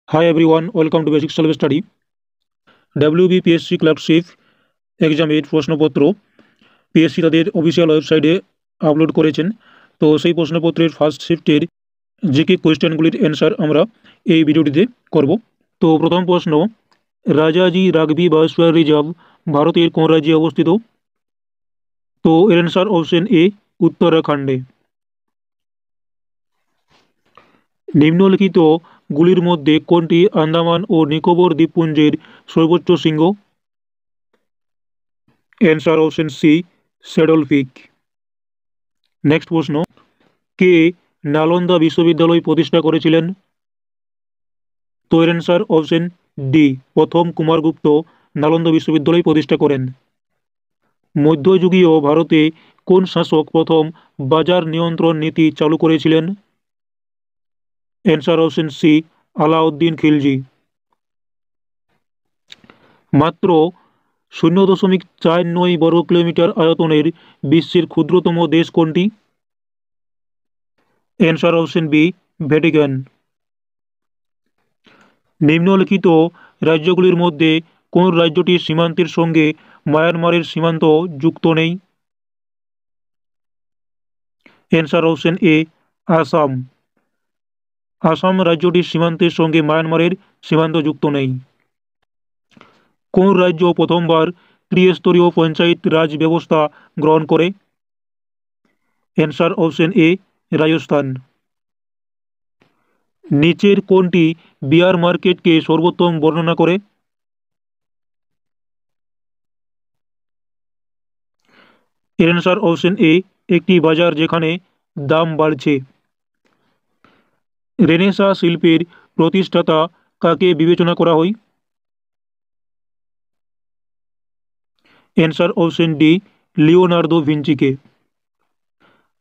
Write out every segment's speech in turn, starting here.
Hi everyone, welcome to Basic Self Study. WBPSC clerkship এক্সামের প্রশ্নপত্র PSC তাদের official ওয়েবসাইটে আপলোড করেছেন। তো সেই প্রশ্নপত্রের ফার্স্ট শিফটের জিকে কোয়েশ্চেনগুলির অ্যান্সার আমরা এই ভিডিওটিতে করব। তো প্রথম প্রশ্ন, রাজাজি রাগবি বায়োস্ফিয়ার রিজার্ভ ভারতের কোন রাজ্যে অবস্থিত? তো এর অ্যান্সার অপশন এ, উত্তরাখণ্ডে। নিম্নলিখিত গুলির মধ্যে কোনটি আন্দামান ও নিকোবর দ্বীপপুঞ্জের সর্বোচ্চ শৃঙ্গ? Answer option C, Saddle Peak. Next প্রশ্ন, কে নালন্দা বিশ্ববিদ্যালয় প্রতিষ্ঠা করেছিলেন? তো এর অ্যান্সার অপশন ডি, প্রথম কুমারগুপ্ত নালন্দা বিশ্ববিদ্যালয় প্রতিষ্ঠা করেন। মধ্যযুগীয় ভারতে কোন শাসক প্রথম বাজার নিয়ন্ত্রণ নীতি চালু করেছিলেন? Answer option C, Alauddin Khilji. মাত্র 0.49 বর্গ কিলোমিটার আয়তনের বিশ্বের ক্ষুদ্রতম দেশ কোনটি? Answer option B, Vatican. নিম্নলিখিত রাজ্যগুলির মধ্যে কোন রাজ্যটির সীমান্তের সঙ্গে মায়ানমারের সীমান্ত যুক্ত নেই? Answer option A, Assam. Assam রাজ্যটির সীমান্তের সঙ্গে মায়ানমারের সীমান্ত যুক্ত নেই। কোন রাজ্য প্রথমবার ত্রিস্তরীয় পঞ্চায়েত রাজ ব্যবস্থা গ্রহণ করে? অ্যান্সার অপশন এ, রাজস্থান। নিচের কোনটি বিয়ার মার্কেটকে সর্বোত্তম বর্ণনা করে? এর অ্যান্সার অপশন এ, একটি বাজার যেখানে দাম বাড়ছে। রেনেসাঁ শিল্পের প্রতিষ্ঠাতা কাকে বিবেচনা করা হয়? অ্যান্সার অপশন ডি, লিওনার্দো ভিঞ্চিকে।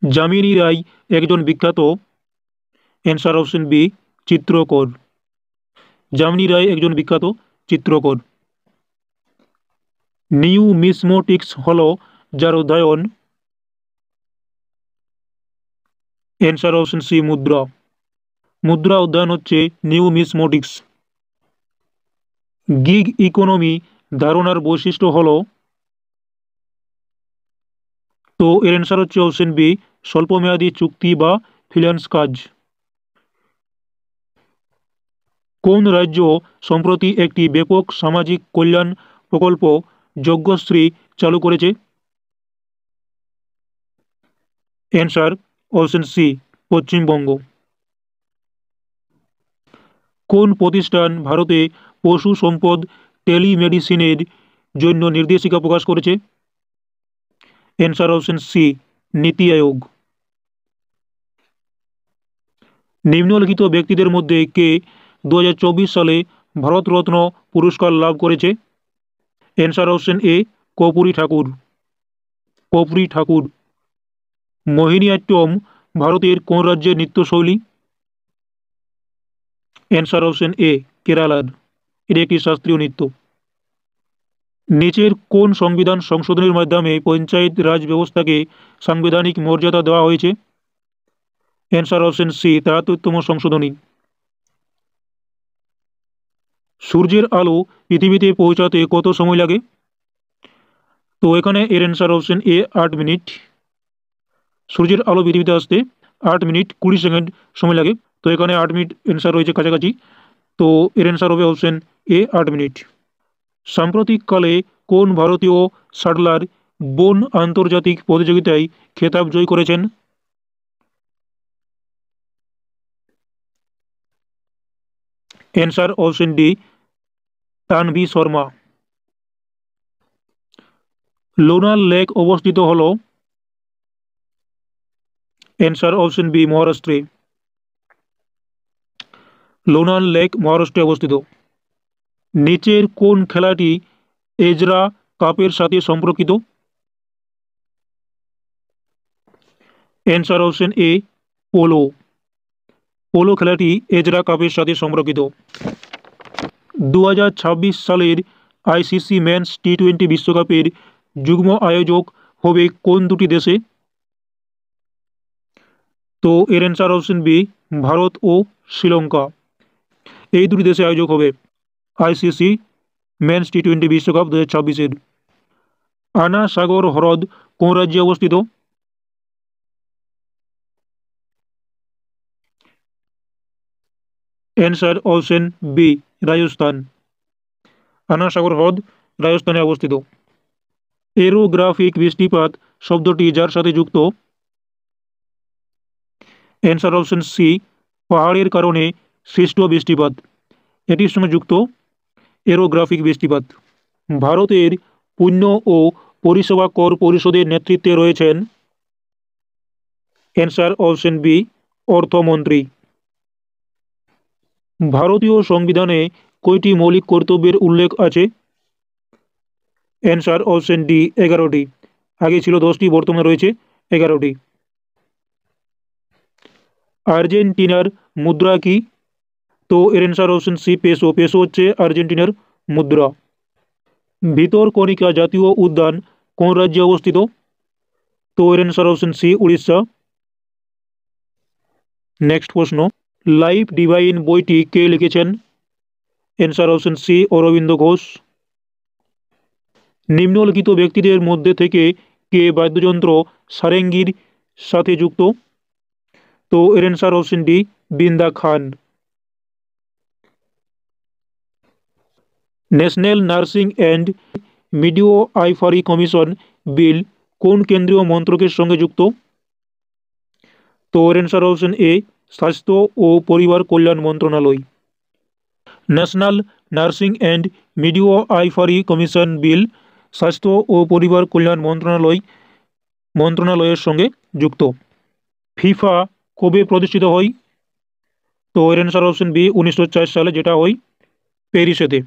যামিনী রায় একজন বিখ্যাত, অ্যান্সার অপশন বি, চিত্রকর। যামিনী রায় একজন বিখ্যাত চিত্রকর। নিউমিসমোটিক্স হল যার অধ্যয়ন? অ্যান্সার অপশন সি, মুদ্রা। মুদ্রা অধ্যয়ন হচ্ছে নিউমিসমোটিক্স। গিগ ইকোনমি ধারণার বৈশিষ্ট্য হল? তো এর অ্যান্সার হচ্ছে অপশন বি, স্বল্পমেয়াদী চুক্তি বা ফ্রিল্যান্স কাজ। কোন রাজ্য সম্প্রতি একটি ব্যাপক সামাজিক কল্যাণ প্রকল্প যজ্ঞশ্রী চালু করেছে? Answer option C, Paschimbanga. কোন প্রতিষ্ঠান ভারতে পশু সম্পদ টেলিমেডিসিনের জন্য নির্দেশিকা প্রকাশ করেছে? অ্যান্সার অপশন সি, নীতি আয়োগ। নিম্নলিখিত ব্যক্তিদের মধ্যে কে 2024 সালে ভারতরত্ন পুরস্কার লাভ করেছে? অ্যান্সার অপশন এ, কর্পূরী ঠাকুর। কর্পূরী ঠাকুর। মোহিনীঅট্টম ভারতের কোন রাজ্যের নৃত্যশৈলী? অ্যান্সার অপশন এ, কেরালার। এটি একটি শাস্ত্রীয় নৃত্য। নিচের কোন সংবিধান সংশোধনের মাধ্যমে পঞ্চায়েত রাজ ব্যবস্থাকে সাংবিধানিক মর্যাদা দেওয়া হয়েছে? অ্যান্সার অপশন সি, 73তম সংশোধনী। সূর্যের আলো পৃথিবীতে পৌঁছাতে কত সময় লাগে? তো এখানে এর অ্যান্সার অপশন এ, 8 মিনিট। সূর্যের আলো পৃথিবীতে আসতে 8 মিনিট 20 সেকেন্ড সময় লাগে। তো এখানে 8 মিনিট অ্যান্সার রয়েছে কাছাকাছি। তো এর অ্যান্সার হবে অপশন এ, 8 মিনিট। সাম্প্রতিককালে কোন ভারতীয় শাটলার বন আন্তর্জাতিক প্রতিযোগিতায় খেতাব জয় করেছেন? Answer option D, Tanvi Sharma. Lonar lake অবস্থিত হল? অ্যান্সার অপশন বি, মহারাষ্ট্রে। লোনার লেক মহারাষ্ট্রে অবস্থিত। নিচের কোন খেলাটি এজরা কাপের সাথে সম্পর্কিত? অ্যান্সার অপশন এ, পোলো। পোলো খেলাটি এজরা কাপের সাথে সম্পর্কিত। 2026 সালের আইসিসি মেন্স টি20 বিশ্বকাপের যুগ্ম আয়োজক হবে কোন দুটি দেশে? তো এর অ্যান্সার অপশন বি, ভারত ও শ্রীলঙ্কা। এই দুটি দেশে আয়োজক হবে আইসিসি মেন্স টি20 বিশ্বকাপ 2026-এর। আনা সাগর হ্রদ কোন রাজ্যে অবস্থিত? Answer option B, Rajasthan. Ana Sagar হ্রদ রাজস্থানে অবস্থিত। এরোগ্রাফিক বৃষ্টিপাত শব্দটি যার সাথে যুক্ত? অ্যান্সার অপশন সি, পাহাড়ের কারণে সৃষ্ট বৃষ্টিপাত, এটির সঙ্গে যুক্ত এরোগ্রাফিক বৃষ্টিপাত। ভারতের পণ্য ও পরিষেবা কর পরিষদের নেতৃত্বে রয়েছেন? অ্যান্সার অপশন বি, অর্থমন্ত্রী। ভারতীয় সংবিধানে কয়টি মৌলিক কর্তব্যের উল্লেখ আছে? অ্যান্সার অপশন ডি, 11টি। আগে ছিল 10টি, বর্তমানে রয়েছে 11টি। আর্জেন্টিনার মুদ্রা কি? তো এর answer option C, peso. Peso হচ্ছে আর্জেন্টিনার মুদ্রা। ভিতরকণিকা জাতীয় উদ্যান কোন রাজ্যে অবস্থিত? তো এর answer option C, Orissa. Next প্রশ্ন, লাইফ ডিভাইন বইটি কে লিখেছেন? Answer option C, Aurobindo Ghosh. নিম্নলিখিত ব্যক্তিদের মধ্যে থেকে কে বাদ্যযন্ত্র সারেঙ্গির সাথে যুক্ত? তো এর answer option D, Binda Khan. National nursing and midwifery commission bill কোন কেন্দ্রীয় মন্ত্রকের সঙ্গে যুক্ত? তো এর অ্যান্সার অপশন এ, স্বাস্থ্য ও পরিবার কল্যাণ মন্ত্রণালয়। National nursing and midwifery commission bill স্বাস্থ্য ও পরিবার কল্যাণ মন্ত্রণালয়ের সঙ্গে যুক্ত। ফিফা কবে প্রতিষ্ঠিত হয়? তো এর অ্যান্সার অপশন বি, 1904 সালে, যেটা হয় প্যারিসেতে।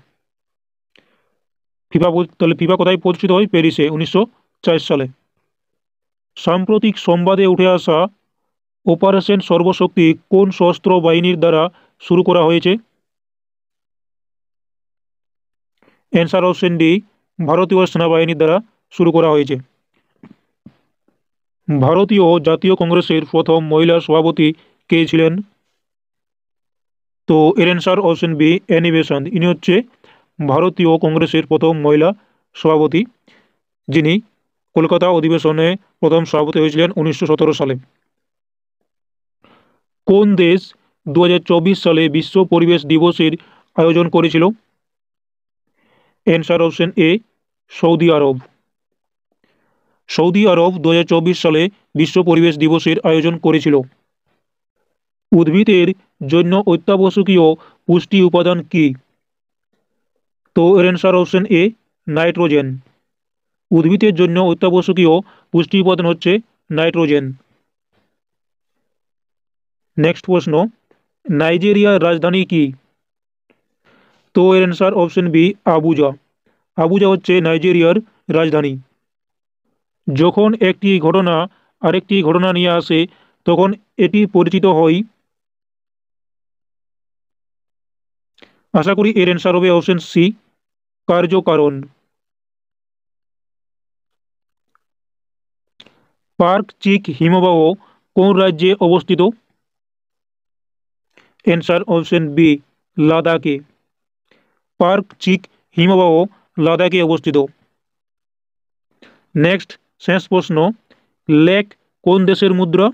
তাহলে ফিফা কোথায় প্রতিষ্ঠিত হয়? প্যারিসে, 1904 সালে। সাম্প্রতিক সংবাদে উঠে আসা অপারেশন সর্বশক্তি কোন সশস্ত্র বাহিনীর দ্বারা শুরু করা হয়েছে? অ্যান্সার অপশন ডি, ভারতীয় সেনাবাহিনীর দ্বারা শুরু করা হয়েছে। ভারতীয় জাতীয় কংগ্রেসের প্রথম মহিলা সভাপতি কে ছিলেন? তো এর answer option B, Annie Besant. ইনি হচ্ছে ভারতীয় কংগ্রেসের প্রথম মহিলা সভাপতি, যিনি কলকাতা অধিবেশনে প্রথম সভাপতি হয়েছিলেন 1917 সালে। কোন দেশ 2024 সালে বিশ্ব পরিবেশ দিবসের আয়োজন করেছিল? অ্যান্সার অপশন এ, সৌদি আরব। সৌদি আরব 2024 সালে বিশ্ব পরিবেশ দিবসের আয়োজন করেছিল। উদ্ভিদের জন্য অত্যাবশ্যকীয় পুষ্টি উপাদান কি? তো এর অ্যান্সার অপশন এ, নাইট্রোজেন। উদ্ভিদের জন্য অত্যাবশ্যকীয় পুষ্টি উপাদান হচ্ছে নাইট্রোজেন। নেক্সট প্রশ্ন, নাইজেরিয়ার রাজধানী কি? তো এর answer option B, Abuja. Abuja হচ্ছে নাইজেরিয়ার রাজধানী। যখন একটি ঘটনা আরেকটি ঘটনা নিয়ে আসে তখন এটি পরিচিত হয়? আশা করি এর অ্যান্সার হবে অপশন সি, কার্যকারণ। পার্ক চিক হিমবাহ কোন রাজ্যে অবস্থিত? অ্যান্সার অপশন বি, লাদাখে। পার্ক চিক হিমবাহ লাদাখে অবস্থিত। নেক্সট, শেষ প্রশ্ন, লেক কোন দেশের মুদ্রা?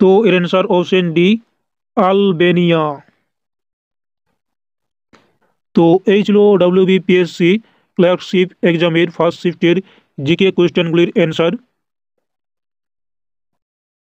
তো এর অ্যান্সার অপশন ডি, আলবেনিয়া। তো এই ছিল WBPSC ক্লার্কশিপ এক্সামের ফার্স্ট শিফটের জিকে কোয়েশ্চেনগুলির অ্যান্সার।